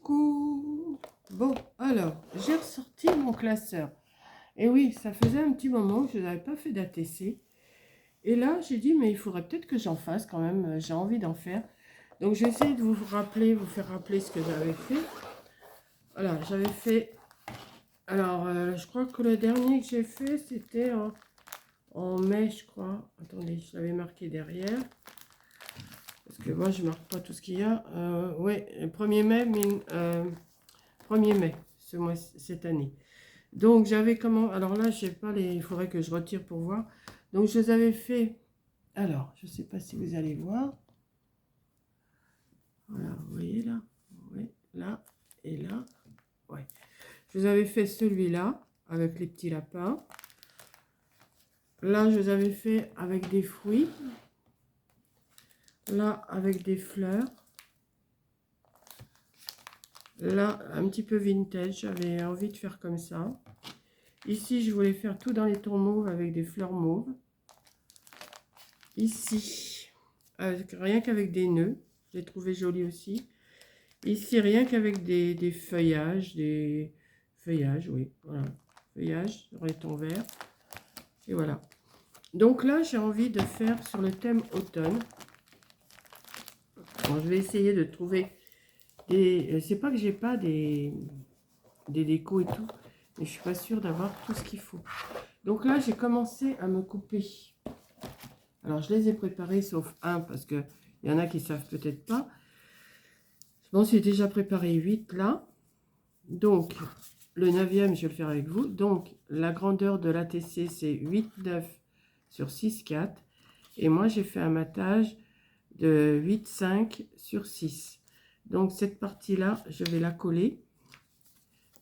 Coucou. Bon, alors, j'ai ressorti mon classeur. Et oui, ça faisait un petit moment que je n'avais pas fait d'ATC. Et là, j'ai dit, mais il faudrait peut-être que j'en fasse quand même. J'ai envie d'en faire. Donc, je vais essayer de vous rappeler, vous faire rappeler ce que j'avais fait. Voilà, j'avais fait... Alors, je crois que le dernier que j'ai fait, c'était en mai, je crois. Attendez, je l'avais marqué derrière. Parce que moi, je ne marque pas tout ce qu'il y a. Oui, le 1er mai, 1er mai, cette année. Donc, j'avais comment... Alors là, je sais pas, il faudrait que je retire pour voir. Donc, je les avais fait... Alors, je ne sais pas si vous allez voir. Voilà, vous voyez là. Oui, là et là. Ouais. Je vous avais fait celui-là, avec les petits lapins. Là, je les avais fait avec des fruits. Là, avec des fleurs. Là, un petit peu vintage. J'avais envie de faire comme ça. Ici, je voulais faire tout dans les tons mauves avec des fleurs mauves. Ici, rien qu'avec des nœuds. Je l'ai trouvé joli aussi. Ici, rien qu'avec des feuillages. Des feuillages, oui. Voilà. Feuillages sur les tons verts. Et voilà. Donc là, j'ai envie de faire sur le thème automne. Bon, je vais essayer de trouver des... C'est pas que j'ai pas des décos et tout. Mais je suis pas sûre d'avoir tout ce qu'il faut. Donc là, j'ai commencé à me couper. Alors, je les ai préparés, sauf un, parce qu'il y en a qui ne savent peut-être pas. Je m'en suis déjà préparé 8 là. Donc, le 9e, je vais le faire avec vous. Donc, la grandeur de l'ATC, c'est 8,9 sur 6,4. Et moi, j'ai fait un matage de 8,5 sur 6. Donc, cette partie-là, je vais la coller.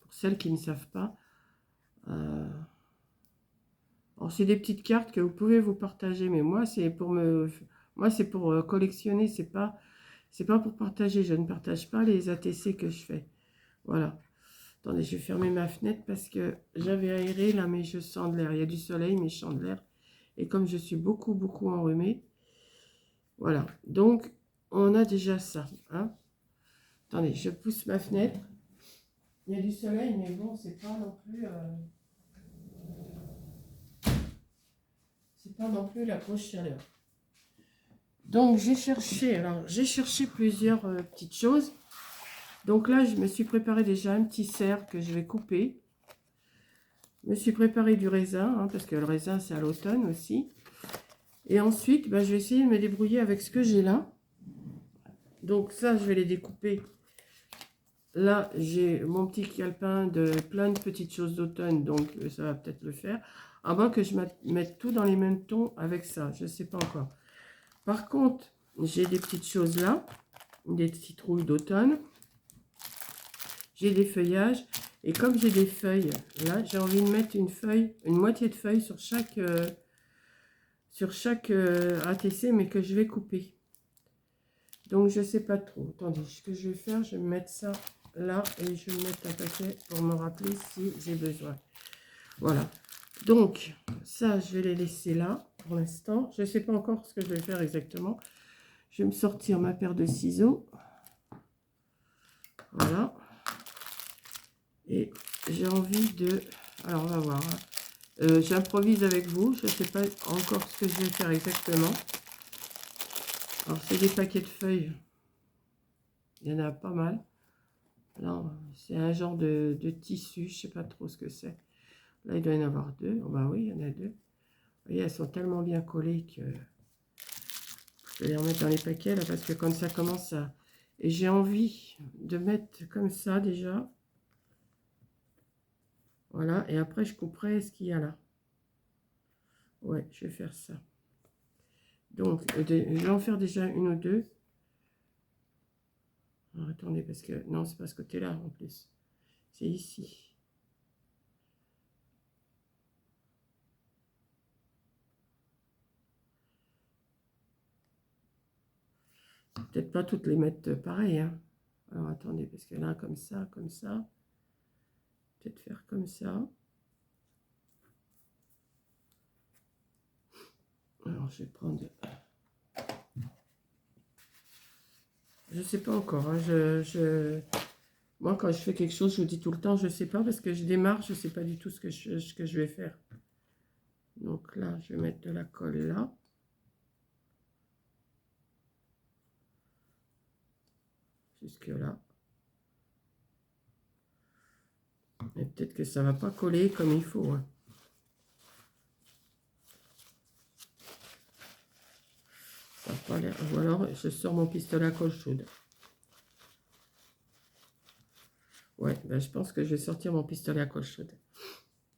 Pour celles qui ne savent pas. Alors, c'est des petites cartes que vous pouvez vous partager. Mais moi, c'est pour collectionner. C'est pas pour partager. Je ne partage pas les ATC que je fais. Voilà. Attendez, je vais fermer ma fenêtre parce que j'avais aéré là, mais je sens de l'air. Il y a du soleil, mais je sens de l'air. Et comme je suis beaucoup enrhumée, voilà. Donc, on a déjà ça. Hein. Attendez, je pousse ma fenêtre. Il y a du soleil, mais bon, c'est pas non plus... c'est pas non plus la grosse chaleur. Donc, j'ai cherché plusieurs petites choses. Donc là, je me suis préparé déjà un petit cerf que je vais couper. Je me suis préparé du raisin, hein, parce que le raisin, c'est à l'automne aussi. Et ensuite, je vais essayer de me débrouiller avec ce que j'ai là. Donc ça, je vais les découper. Là, j'ai mon petit calepin de plein de petites choses d'automne, donc ça va peut-être le faire. À moins que je mette tout dans les mêmes tons avec ça, je ne sais pas encore. Par contre, j'ai des petites choses là, des citrouilles d'automne. J'ai des feuillages. Et comme j'ai des feuilles, là, j'ai envie de mettre une moitié de feuille sur chaque ATC, mais que je vais couper. Donc, je ne sais pas trop. Attendez, ce que je vais faire, je vais mettre ça là et je vais mettre un paquet pour me rappeler si j'ai besoin. Voilà. Donc, ça, je vais les laisser là pour l'instant. Je ne sais pas encore ce que je vais faire exactement. Je vais me sortir ma paire de ciseaux. Voilà. Et j'ai envie de... Alors, on va voir. Hein. J'improvise avec vous. Je ne sais pas encore ce que je vais faire exactement. Alors, c'est des paquets de feuilles. Il y en a pas mal. C'est un genre de tissu. Je ne sais pas trop ce que c'est. Là, il doit y en avoir 2. Oh, bah oui, il y en a 2. Vous voyez, elles sont tellement bien collées que... Je vais les remettre dans les paquets, là, parce que quand ça commence à... Et j'ai envie de mettre comme ça, déjà. Voilà, et après, je couperai ce qu'il y a là. Ouais, je vais faire ça. Donc, je vais en faire déjà une ou deux. Alors, attendez, parce que... Non, c'est pas ce côté-là, en plus. C'est ici. Peut-être pas toutes les mettre pareil, hein. Alors, attendez, parce que là, comme ça, comme ça. Peut-être faire comme ça. Alors, je vais prendre... Je sais pas encore, hein. Moi, quand je fais quelque chose, je vous dis tout le temps, je ne sais pas, parce que je démarre, je ne sais pas du tout ce que je vais faire. Donc là, je vais mettre de la colle là. Jusque là. Et peut-être que ça ne va pas coller comme il faut. Hein. Ça n'a pas l'air. Ou alors, je sors mon pistolet à colle chaude. Ouais, ben, je pense que je vais sortir mon pistolet à colle chaude.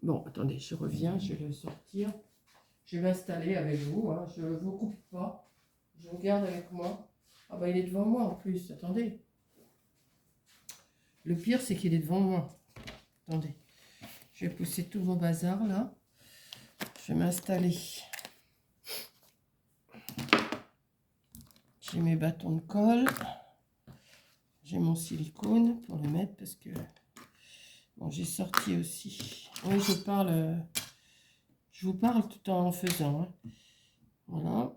Bon, attendez, je reviens, je vais le sortir. Je vais m'installer avec vous, hein. Je ne vous coupe pas. Je vous garde avec moi. Ah bah il est devant moi en plus, attendez. Le pire c'est qu'il est devant moi. Attendez. Je vais pousser tout mon bazar là. Je vais m'installer. J'ai mes bâtons de colle. J'ai mon silicone pour le mettre parce que... Bon, j'ai sorti aussi. Oui, je vous parle tout en faisant. Hein. Voilà.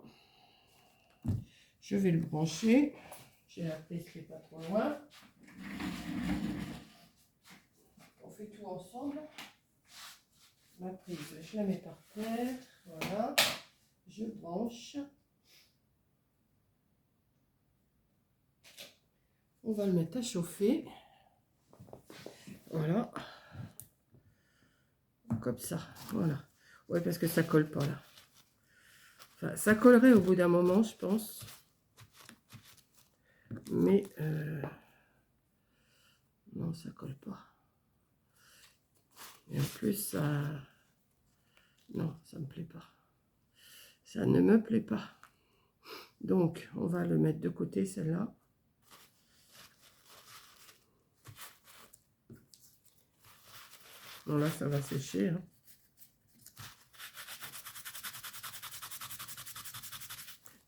Je vais le brancher. J'ai la prise qui n'est pas trop loin. On fait tout ensemble. Ma prise, je la mets par terre. Voilà. Je branche. On va le mettre à chauffer. Voilà. Comme ça. Voilà. Ouais, parce que ça colle pas là. Enfin, ça collerait au bout d'un moment, je pense. Mais non, ça colle pas. Et en plus, ça... Non, ça me plaît pas. Ça ne me plaît pas. Donc, on va le mettre de côté, celle-là. Bon, là, ça va sécher. Hein.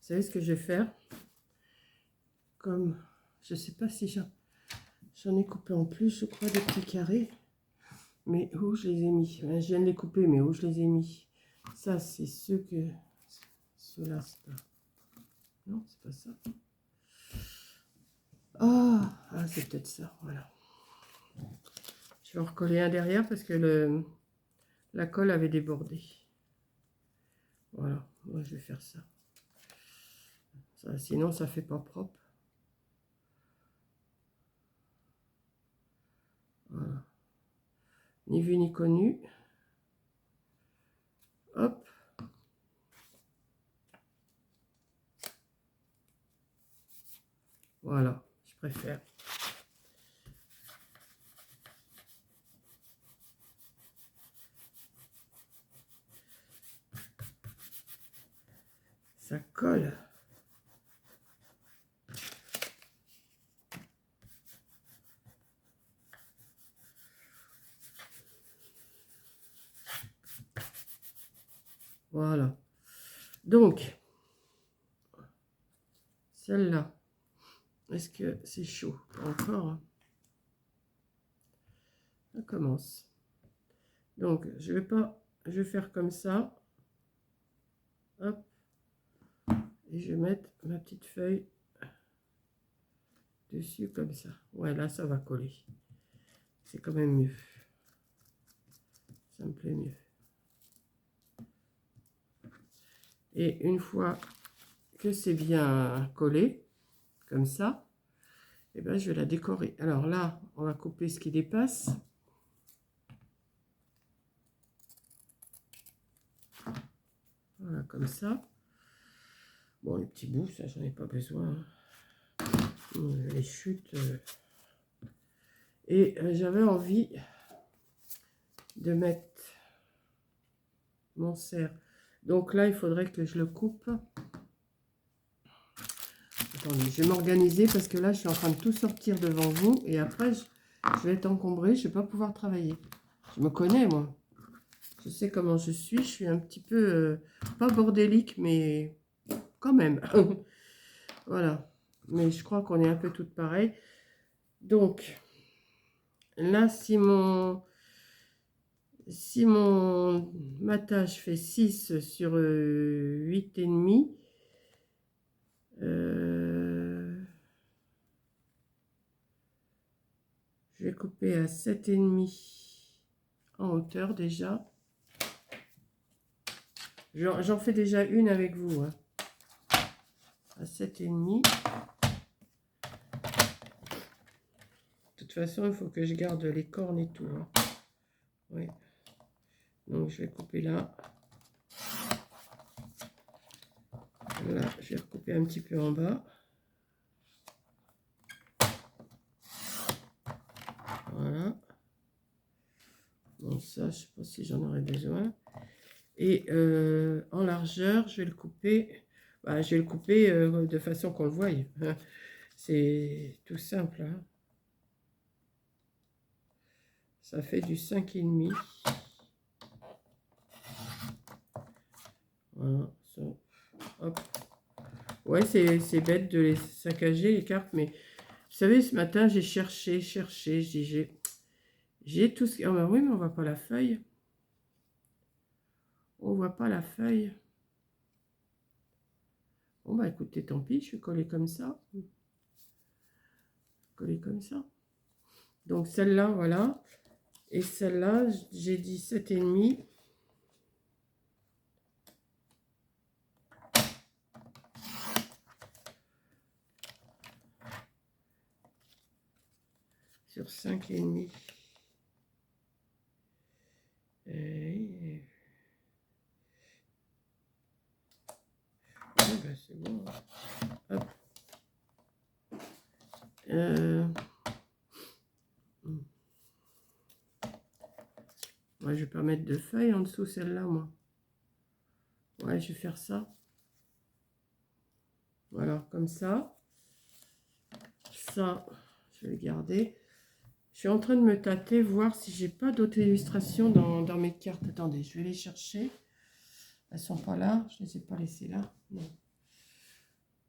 Vous savez ce que je vais faire? Comme, je sais pas si j'en ai coupé en plus, je crois, des petits carrés. Mais où je les ai mis? Je viens de les couper, mais où je les ai mis? Ça, c'est ceux que... Ceux-là, c'est pas... Non, c'est pas ça. Ah, c'est peut-être ça, voilà. Je vais en recoller un derrière parce que la colle avait débordé. Voilà, moi je vais faire ça. Sinon, ça fait pas propre. Voilà. Ni vu ni connu. Hop. Voilà, je préfère. Ça colle. Voilà. Donc, celle-là, est-ce que c'est chaud? Pas encore. Hein. Ça commence. Donc, je vais faire comme ça. Hop. Et je vais mettre ma petite feuille dessus comme ça. Ouais, là, ça va coller. C'est quand même mieux. Ça me plaît mieux. Et une fois que c'est bien collé, comme ça, et ben, je vais la décorer. Alors là, on va couper ce qui dépasse. Voilà, comme ça. Bon, les petits bouts, ça, j'en ai pas besoin. Les chutes. Et j'avais envie de mettre mon cerf. Donc là, il faudrait que je le coupe. Attendez, je vais m'organiser parce que là, je suis en train de tout sortir devant vous. Et après, je vais être encombrée. Je ne vais pas pouvoir travailler. Je me connais, moi. Je sais comment je suis. Je suis un petit peu, pas bordélique, mais quand même. Voilà. Mais je crois qu'on est un peu toutes pareilles. Donc, là, si ma tâche fait 6 sur 8,5, Je vais couper à 7,5 en hauteur déjà. J'en fais déjà une avec vous. Hein. À 7,5. De toute façon, il faut que je garde les cornes et tout. Hein. Oui. Donc, je vais couper là. Là, je vais recouper un petit peu en bas. Voilà. Bon, ça, je ne sais pas si j'en aurai besoin. Et en largeur, je vais le couper. Bah, je vais le couper de façon qu'on le voie. Hein. C'est tout simple. Hein. Ça fait du 5,5. Voilà. Ça. Hop. Ouais, c'est bête de les saccager les cartes, mais vous savez, ce matin, j'ai cherché, j'ai tout ce... Ah bah oui, mais on voit pas la feuille. On voit pas la feuille. Bon, bah écoutez, tant pis, je vais coller comme ça. Coller comme ça. Donc celle-là, voilà. Et celle-là, j'ai dit 7,5. Sur 5,5. Et... Ouais, ben c'est bon. Hop. Ouais, je vais pas mettre de feuilles en dessous celle-là, moi. Ouais, je vais faire ça. Voilà, comme ça. Ça, je vais le garder. Je suis en train de me tâter, voir si j'ai pas d'autres illustrations dans mes cartes. Attendez, je vais les chercher. Elles sont pas là. Je les ai pas laissées là. Non.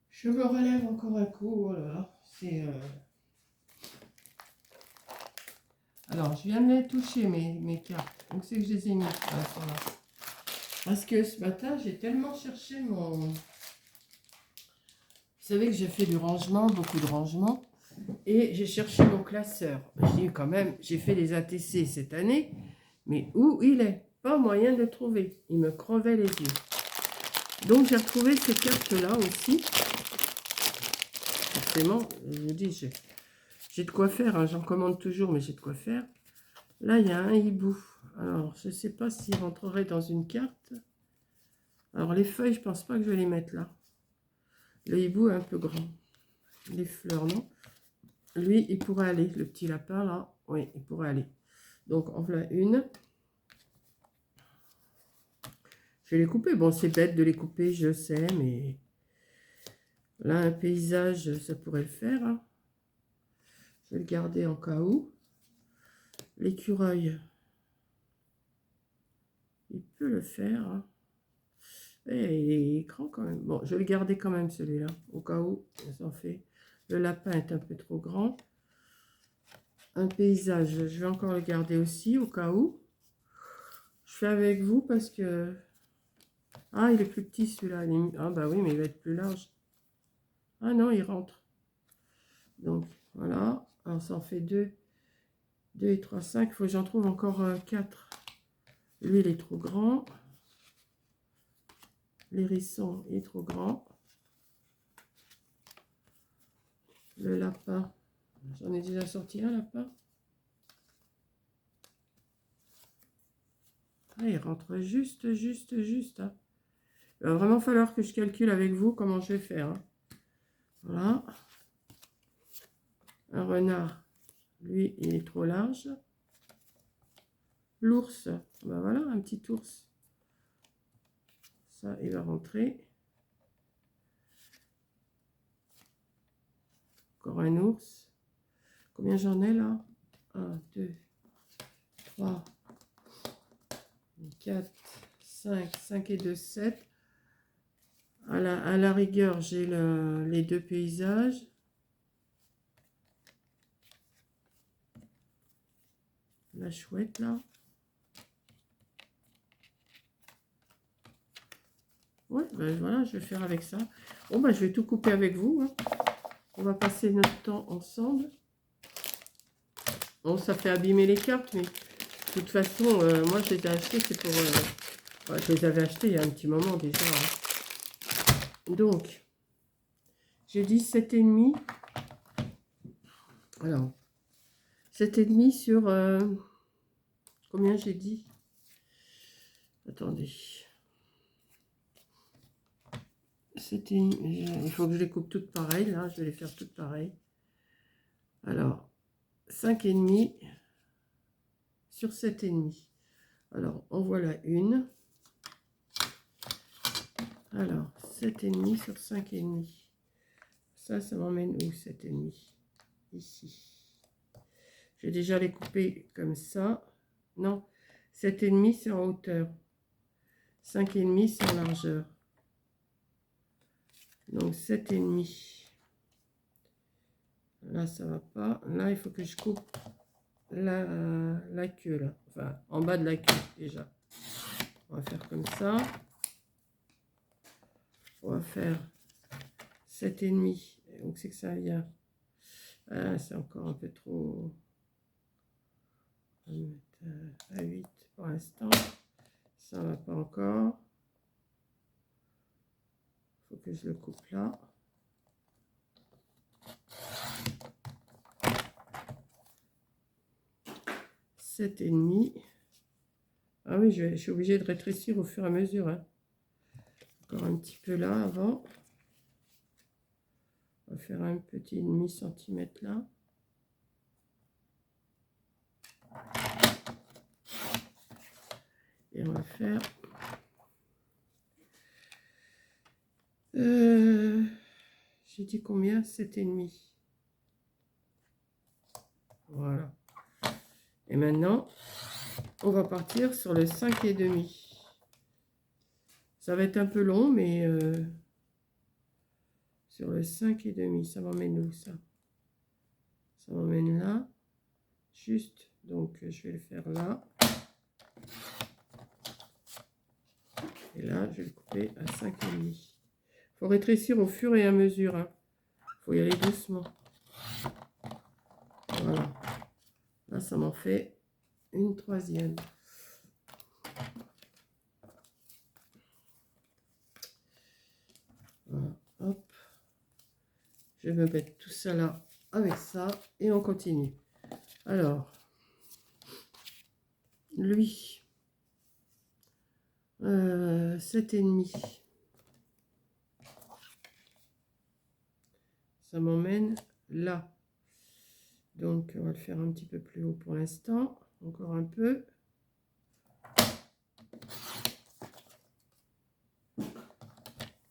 Je me relève encore un coup. Voilà. C'est... Alors, je viens de les toucher, mes cartes. Donc, c'est que je les ai mis. Voilà, sont là. Parce que ce matin, j'ai tellement cherché mon... Vous savez que j'ai fait du rangement, beaucoup de rangement. Et j'ai cherché mon classeur. J'ai quand même, j'ai fait des ATC cette année. Mais où il est? Pas moyen de le trouver. Il me crevait les yeux. Donc, j'ai retrouvé ces cartes-là aussi. Forcément, je vous dis, j'ai de quoi faire. Hein. J'en commande toujours, mais j'ai de quoi faire. Là, il y a un hibou. Alors, je ne sais pas s'il rentrerait dans une carte. Alors, les feuilles, je ne pense pas que je vais les mettre là. Le hibou est un peu grand. Les fleurs, non. Lui, il pourrait aller. Le petit lapin, là, oui, il pourrait aller. Donc, en voilà une. Je vais les couper. Bon, c'est bête de les couper, je sais, mais... Là, un paysage, ça pourrait le faire. Hein. Je vais le garder en cas où. L'écureuil, il peut le faire. Hein. Et il est grand quand même. Bon, je vais le garder quand même celui-là, au cas où ça en fait. Le lapin est un peu trop grand. Un paysage, je vais encore le garder aussi, au cas où. Je fais avec vous parce que... Ah, il est plus petit celui-là. Ah bah oui, mais il va être plus large. Ah non, il rentre. Donc, voilà. Alors, ça en fait 2. 2 et 3, 5. Il faut que j'en trouve encore 4. Lui, il est trop grand. L'hérisson est trop grand. Le lapin, j'en ai déjà sorti un lapin. Ah, il rentre juste. Hein. Il va vraiment falloir que je calcule avec vous comment je vais faire. Hein. Voilà. Un renard, lui, il est trop large. L'ours, ben voilà, un petit ours. Ça, il va rentrer. Encore un ours. Combien j'en ai là? 1, 2, 3, 4, 5 et 2, 7. À la rigueur, j'ai les deux paysages. La chouette là. Ouais, ben voilà, je vais faire avec ça. Bon, ben je vais tout couper avec vous. Hein. On va passer notre temps ensemble. Bon, ça fait abîmer les cartes, mais de toute façon, moi je les ai achetées, c'est pour... ouais, je les avais achetées il y a un petit moment déjà. Hein. Donc, j'ai dit 7,5. Alors, 7,5 sur... combien j'ai dit? Attendez. Il faut que je les coupe toutes pareilles, là. Je vais les faire toutes pareilles. Alors, 5,5 sur 7,5. Alors, en voilà une. Alors, 7,5 sur 5,5. Ça m'emmène où 7,5? Ici. Je vais déjà les couper comme ça. Non, 7,5 c'est en hauteur. 5,5 c'est en largeur. Donc 7,5. Là, ça va pas. Là, il faut que je coupe la queue, là. Enfin, en bas de la queue, déjà. On va faire comme ça. On va faire 7,5. Donc, c'est que ça vient. Ah, c'est encore un peu trop. On va mettre à 8 pour l'instant. Ça va pas encore. Il faut que je le coupe là. Sept et demi. Ah oui, je suis obligée de rétrécir au fur et à mesure. Hein. Encore un petit peu là avant. On va faire un petit demi-centimètre là. Et on va faire... j'ai dit combien? 7,5. Voilà. Et maintenant, on va partir sur le 5,5. Ça va être un peu long, mais sur le 5,5, ça m'emmène où ça? Ça m'emmène là. Juste, donc je vais le faire là. Et là, je vais le couper à 5,5. Il faut rétrécir au fur et à mesure. Hein. Il faut y aller doucement. Voilà. Là, ça m'en fait une troisième. Voilà. Hop. Je vais me mettre tout ça là avec ça. Et on continue. Alors, lui, 7,5. Ça m'emmène là. Donc, on va le faire un petit peu plus haut pour l'instant. Encore un peu. On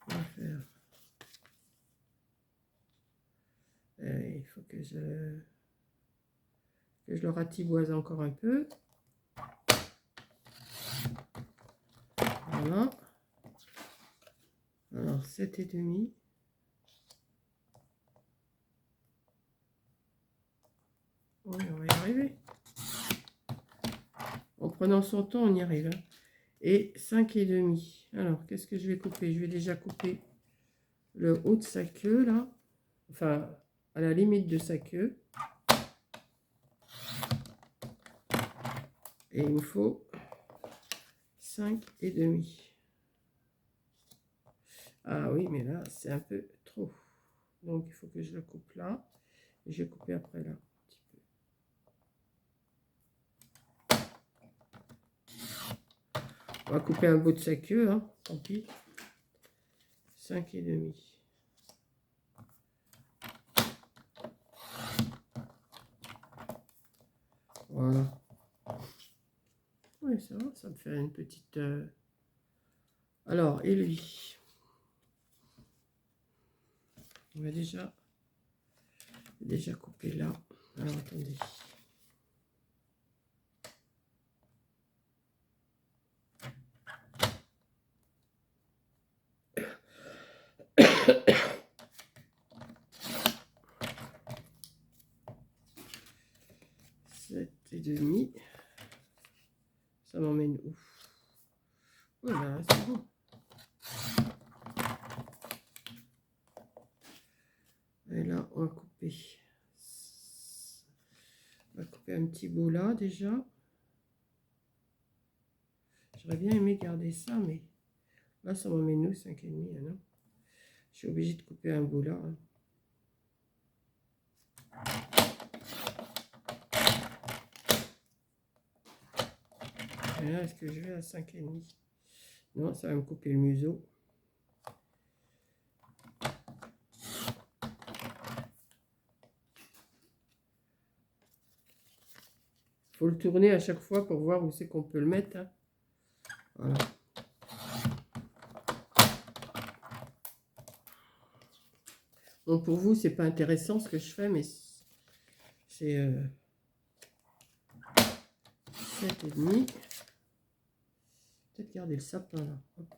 va faire... il faut que je le ratiboise encore un peu. Voilà. Alors, 7,5. Oui, on va y arriver. En prenant son temps, on y arrive. Hein. Et 5,5. Alors, qu'est-ce que je vais couper? Je vais déjà couper le haut de sa queue, là. Enfin, à la limite de sa queue. Et il me faut 5,5. Ah oui, mais là, c'est un peu trop. Donc, il faut que je le coupe là. Et je vais couper après là. Un petit peu. On va couper un bout de sa queue, hein, tant pis. 5,5. Voilà. Oui, ça va, ça me fait une petite... Alors, et lui? On va déjà couper là. Alors, attendez. Sept et demi. Ça m'emmène où? Voilà, c'est bon. Et là, on va couper. On va couper un petit bout là déjà. J'aurais bien aimé garder ça, mais là, ça m'en met nous 5,5. Hein, non, je suis obligée de couper un bout là. Hein. Et là, est-ce que je vais à 5,5? Non, ça va me couper le museau. Faut le tourner à chaque fois pour voir où c'est qu'on peut le mettre. Hein. Voilà. Bon, pour vous, c'est pas intéressant ce que je fais, mais c'est 7,5. Peut-être garder le sapin là. Hop.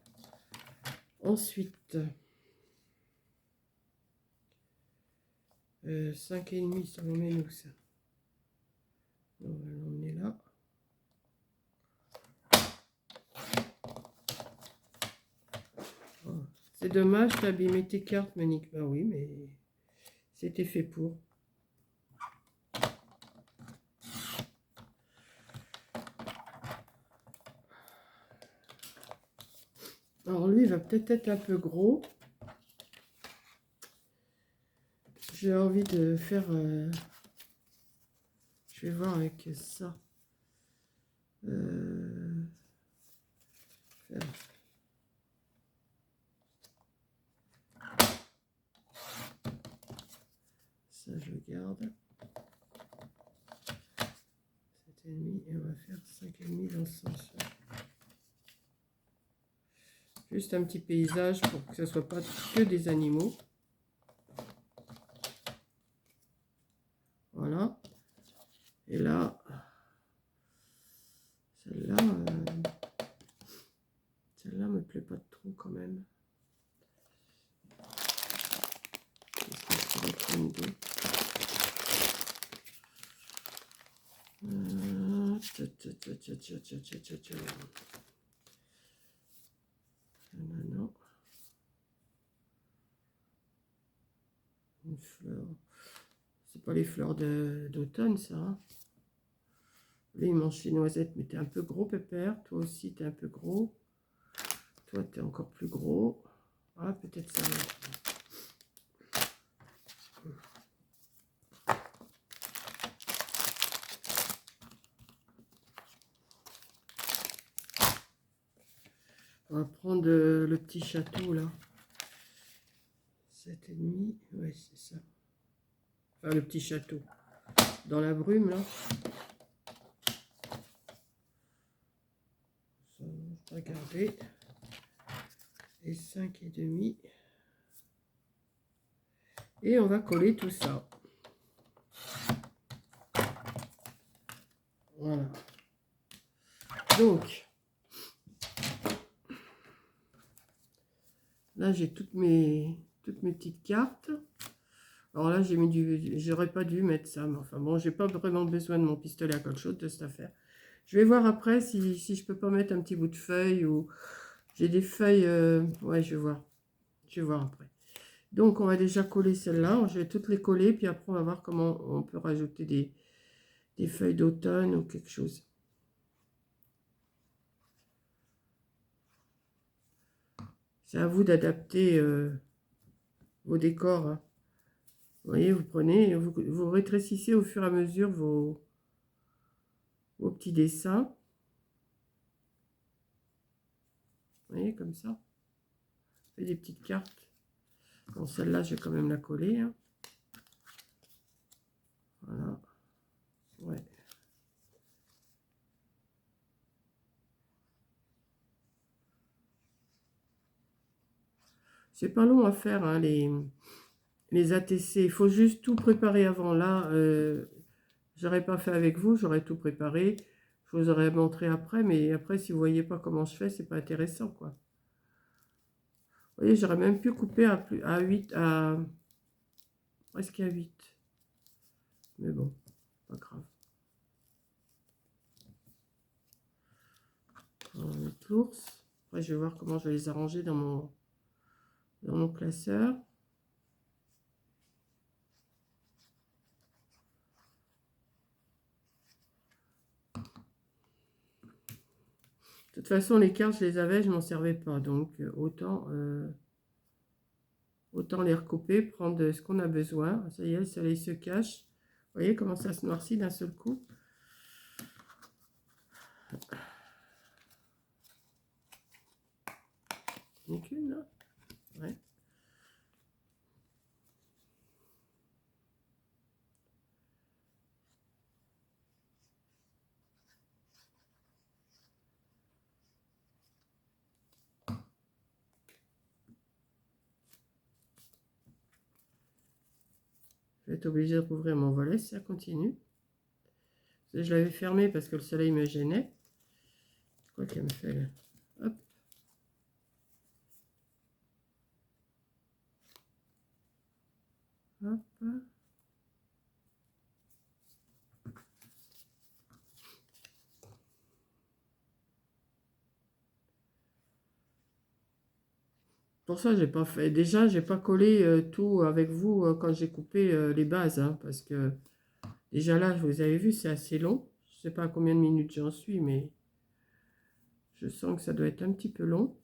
Ensuite, 5,5, ça m'emmène où ça? On va l'emmener là. Oh, c'est dommage, t'as abîmé tes cartes, Monique. Bah oui, mais c'était fait pour. Alors lui, il va peut-être être un peu gros. J'ai envie de faire... je vais voir avec ça. Ça, je le garde. 7,5 et on va faire 5,5 dans ce sens-là. Juste un petit paysage pour que ce ne soit pas que des animaux. Voilà. Et là, celle-là me plaît pas trop quand même. Est-ce que je pourrais prendre deux? Non. Une fleur. C'est pas les fleurs d'automne, ça. Hein. Là, il mange les noisettes, mais t'es un peu gros, Pépère. Toi aussi, t'es un peu gros. Toi, t'es encore plus gros. Ah, peut-être ça. On va prendre le petit château, là. 7,5. Ouais, c'est ça. Enfin, le petit château. Dans la brume, là. Ça, je vais regarder. Et 5,5. Et on va coller tout ça. Voilà. Donc, là, j'ai toutes mes petites cartes. Alors là, j'ai mis j'aurais pas dû mettre ça, mais enfin bon, j'ai pas vraiment besoin de mon pistolet à colle chaude de cette affaire. Je vais voir après si je peux pas mettre un petit bout de feuille ou j'ai des feuilles. Ouais, je vais voir. Je vais voir après. Donc, on va déjà coller celle-là. Je vais toutes les coller, puis après, on va voir comment on peut rajouter des feuilles d'automne ou quelque chose. C'est à vous d'adapter vos décors. Hein. Vous voyez, vous prenez, vous rétrécissez au fur et à mesure vos petits dessins. Vous voyez, comme ça. Fait des petites cartes. Bon, celle-là, je vais quand même la coller. Hein. Voilà. Ouais. C'est pas long à faire, hein, les ATC. Il faut juste tout préparer avant. Là, j'aurais pas fait avec vous, j'aurais tout préparé. Je vous aurais montré après, mais après, si vous voyez pas comment je fais, c'est pas intéressant, quoi. Vous voyez, j'aurais même pu couper à 8, presque à 8. Mais bon, pas grave. On va mettre l'ours. Après, je vais voir comment je vais les arranger dans mon classeur. De toute façon, les cartes, je les avais, je m'en servais pas. Donc, autant les recouper, prendre ce qu'on a besoin. Ça y est, le soleil se cache. Vous voyez comment ça se noircit d'un seul coup? Il n'y en a qu'une, là? Ouais. Je vais être obligée de rouvrir mon volet si ça continue. Je l'avais fermé parce que le soleil me gênait. Quoi qu'elle me fait là. Hop. Hop. Pour ça, j'ai pas fait. Déjà, j'ai pas collé tout avec vous quand j'ai coupé les bases, hein, parce que déjà là, vous avez vu, c'est assez long. Je sais pas à combien de minutes j'en suis, mais je sens que ça doit être un petit peu long.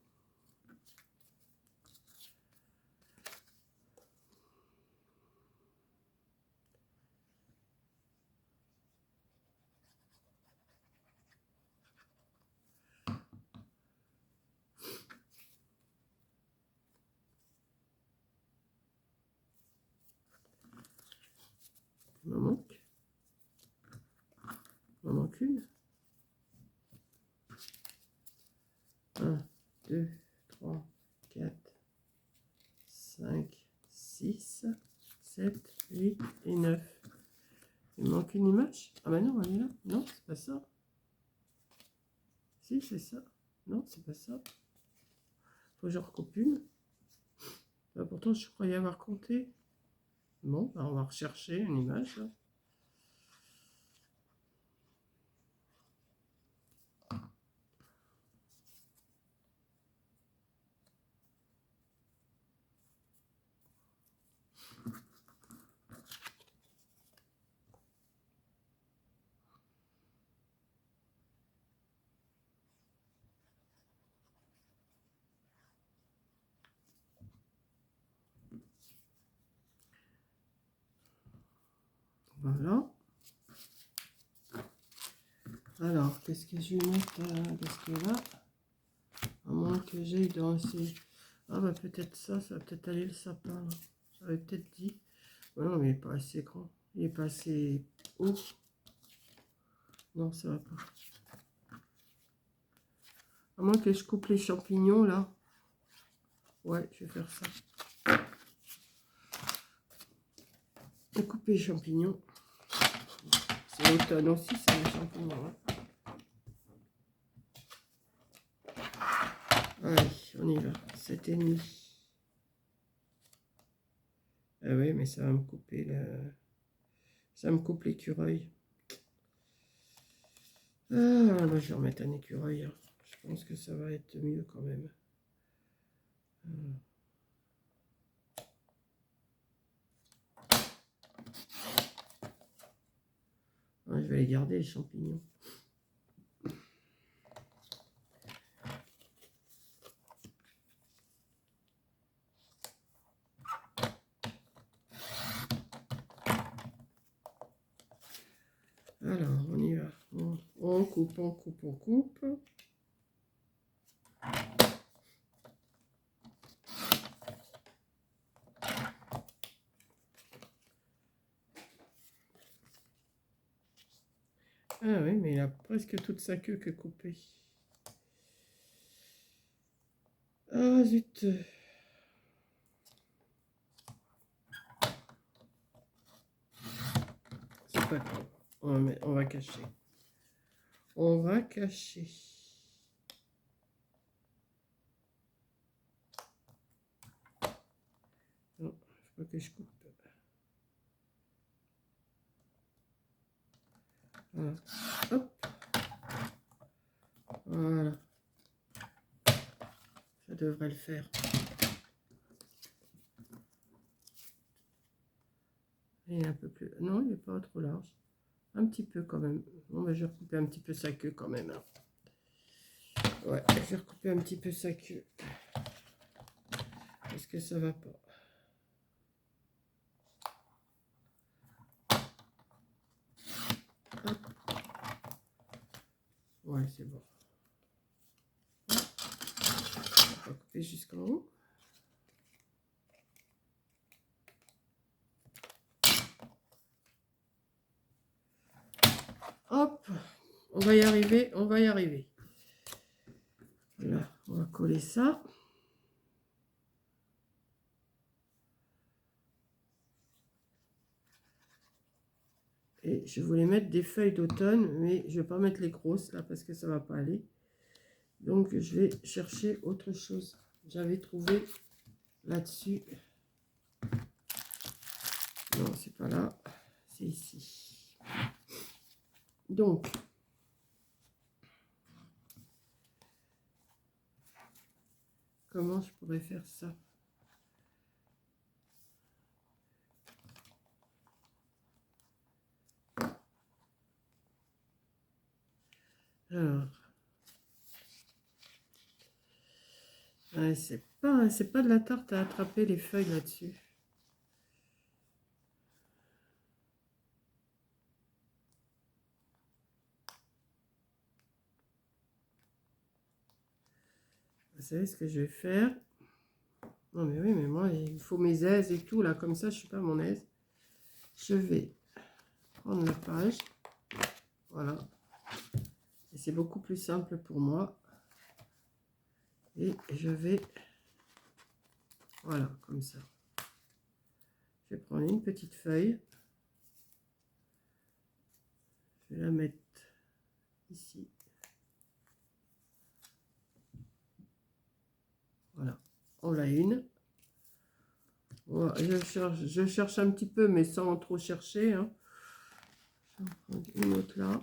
Il m'en manque. Il m'en manque une. 1, 2, 3, 4, 5, 6, 7, 8 et 9. Il me manque une image. Ah bah non, elle est là. Non, c'est pas ça. Si, c'est ça. Non, c'est pas ça. Faut que je recoupe une. Bah, pourtant, je croyais avoir compté. Bon, bah, on va rechercher une image. Là. Voilà. Alors, qu'est-ce que je vais mettre qu'est-ce que là, à moins que j'aille dans ces... Ah bah peut-être ça, ça va peut-être aller le sapin. Là. J'avais peut-être dit. Ouais, non, mais il n'est pas assez grand. Il n'est pas assez haut. Non, ça va pas. À moins que je coupe les champignons là. Ouais, je vais faire ça. Je coupe les champignons. C'est l'automne aussi, ça, les champignons. Hein. Allez, on y va. 7,5. Ah oui, mais ça va me couper le... Ça me coupe l'écureuil. Ah, moi je vais remettre un écureuil. Hein. Je pense que ça va être mieux quand même. Ouais, je vais les garder, les champignons. Alors, on y va. On coupe, on coupe, on coupe. Ah oui, mais il a presque toute sa queue que coupée. Ah zut. C'est pas grave. On va cacher. On va cacher. Non, il faut que je coupe. Voilà. Hop. Voilà. Ça devrait le faire. Il est un peu plus... Non, il n'est pas trop large. Un petit peu quand même. Bon, ben, je vais recouper un petit peu sa queue quand même. Hein. Ouais, je vais recouper un petit peu sa queue. Parce que ça va pas. Hop. Ouais, c'est bon. On va couper jusqu'en haut. Hop, on va y arriver, on va y arriver. Voilà, on va coller ça. Et je voulais mettre des feuilles d'automne, mais je ne vais pas mettre les grosses là parce que ça ne va pas aller. Donc je vais chercher autre chose. J'avais trouvé là-dessus. Non, c'est pas là, c'est ici. Donc, comment je pourrais faire ça? Alors, ouais, c'est pas de la tarte à attraper les feuilles là-dessus. Vous savez ce que je vais faire? Non mais oui, mais moi, il faut mes aises et tout, là, comme ça, je suis pas à mon aise. Je vais prendre la page. Voilà. Et c'est beaucoup plus simple pour moi. Et je vais... Voilà, comme ça. Je vais prendre une petite feuille. Je vais la mettre ici. Voilà. On l'a une. Voilà, je cherche un petit peu, mais sans trop chercher. Hein. Je vais en prendre une autre là.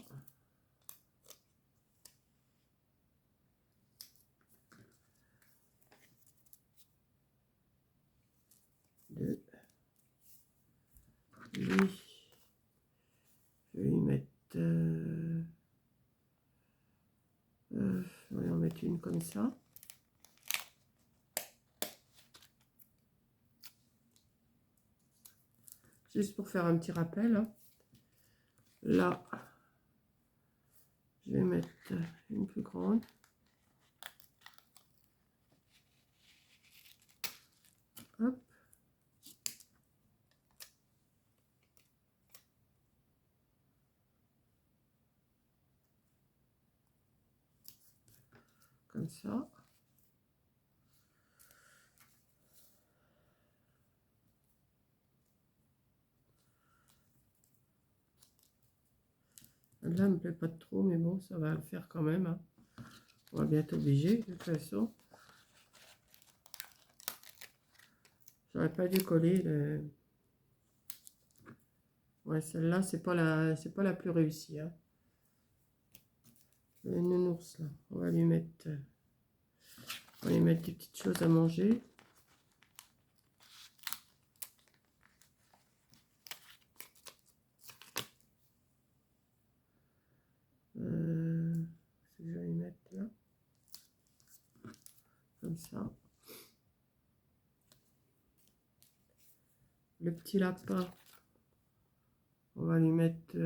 Deux. Lui. Je vais lui mettre... je vais en mettre une comme ça. Juste pour faire un petit rappel. Hein. Là, je vais mettre une plus grande. Hop. Comme ça. Là, elle me plaît pas trop, mais bon, ça va le faire quand même. Hein. On va bien être obligé, de toute façon. J'aurais pas dû coller. Ouais, celle-là, c'est pas la plus réussie. Hein. Le nounours, là. On va lui mettre des petites choses à manger. Je vais lui mettre là. Comme ça. Le petit lapin, on va lui mettre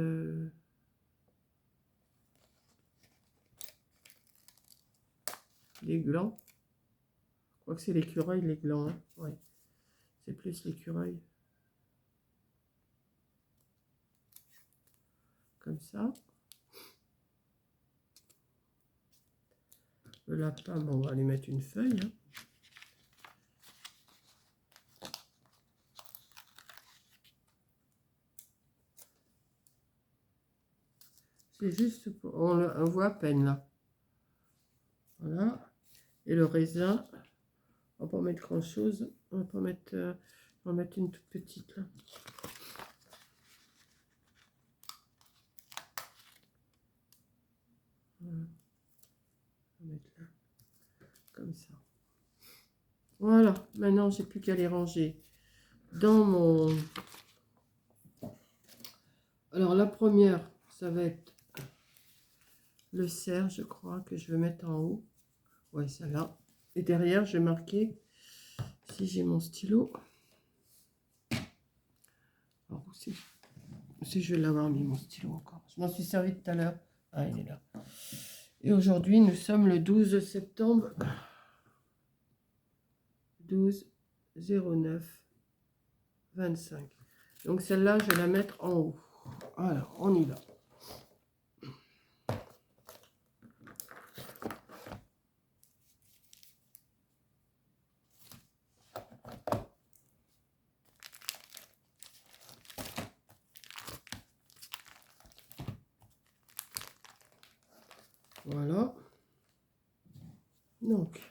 les glands. Je crois que c'est l'écureuil, les glands. Hein. Ouais. C'est plus l'écureuil. Comme ça. Le lapin, bon, on va lui mettre une feuille. Hein. C'est juste pour... On voit à peine là. Voilà. Et le raisin, on va pas mettre grand chose. On va pas mettre... on va mettre une toute petite là. Voilà. On va mettre là. Comme ça. Voilà. Maintenant, j'ai plus qu'à les ranger dans mon... Alors, la première, ça va être le cerf, je crois, que je vais mettre en haut. Ouais, celle-là. Et derrière, je vais marquer, si j'ai mon stylo. Alors, si je vais l'avoir mis, mon stylo encore. Je m'en suis servi tout à l'heure. Ah, il est là. Et aujourd'hui, nous sommes le 12 septembre. 12 09 25. Donc celle-là, je vais la mettre en haut. Alors, on y va. Voilà. Donc,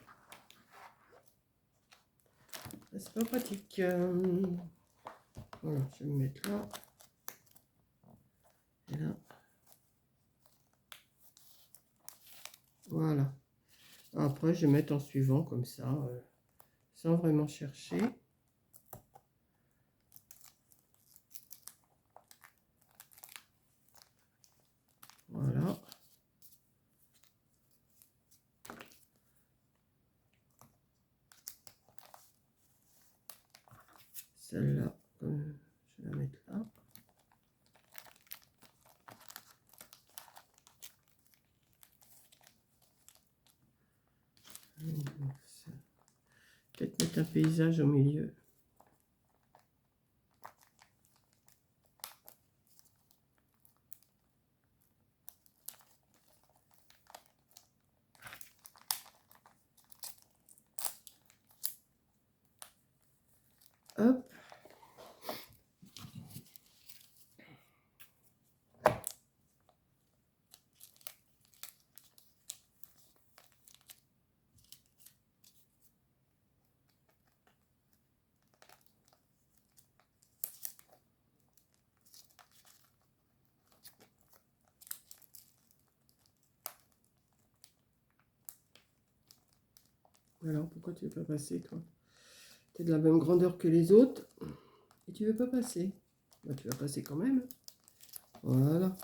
c'est pas pratique. Voilà, je vais me mettre là. Et là. Voilà. Après, je vais mettre en suivant comme ça, sans vraiment chercher. Voilà. Celle-là, je vais la mettre là. Peut-être mettre un paysage au milieu. Hop. Alors, pourquoi tu ne veux pas passer, toi? Tu es de la même grandeur que les autres. Et tu ne veux pas passer. Bah, tu vas passer quand même. Voilà.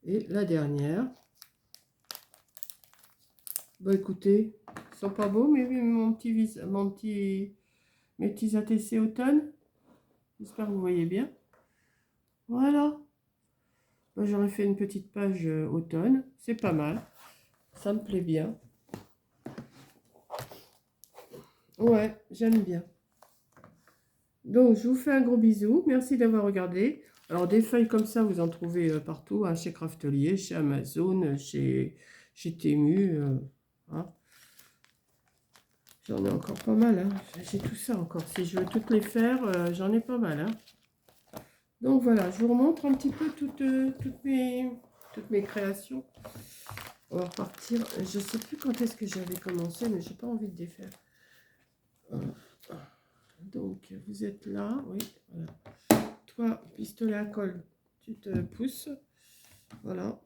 Et la dernière. Bah, écoutez, ils sont pas beaux, mais mes petits ATC automne. J'espère que vous voyez bien. Voilà. Bah, j'aurais fait une petite page automne. C'est pas mal. Ça me plaît bien. Ouais, j'aime bien. Donc, je vous fais un gros bisou. Merci d'avoir regardé. Alors, des feuilles comme ça, vous en trouvez partout, hein, chez Craftelier, chez Amazon, chez Temu. Hein. J'en ai encore pas mal. Hein. J'ai tout ça encore. Si je veux toutes les faire, j'en ai pas mal. Hein. Donc, voilà, je vous remontre un petit peu toutes mes créations. On va repartir. Je ne sais plus quand est-ce que j'avais commencé, mais j'ai pas envie de défaire. Donc, vous êtes là. Oui, voilà. Toi, pistolet à colle, tu te pousses. Voilà.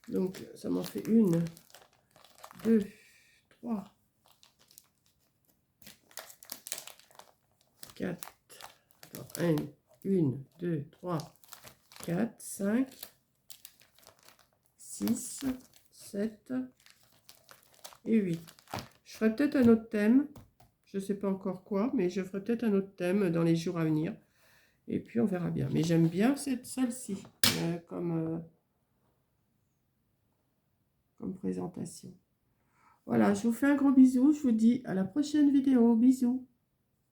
Donc, ça m'en fait 1, 2, 3, 4. Attends, 1, 2, 3, 4, 5, 6, 7 et 8. Je ferai peut-être un autre thème. Je ne sais pas encore quoi, mais je ferai peut-être un autre thème dans les jours à venir. Et puis, on verra bien. Mais j'aime bien celle-ci comme présentation. Voilà, je vous fais un gros bisou. Je vous dis à la prochaine vidéo. Bisous.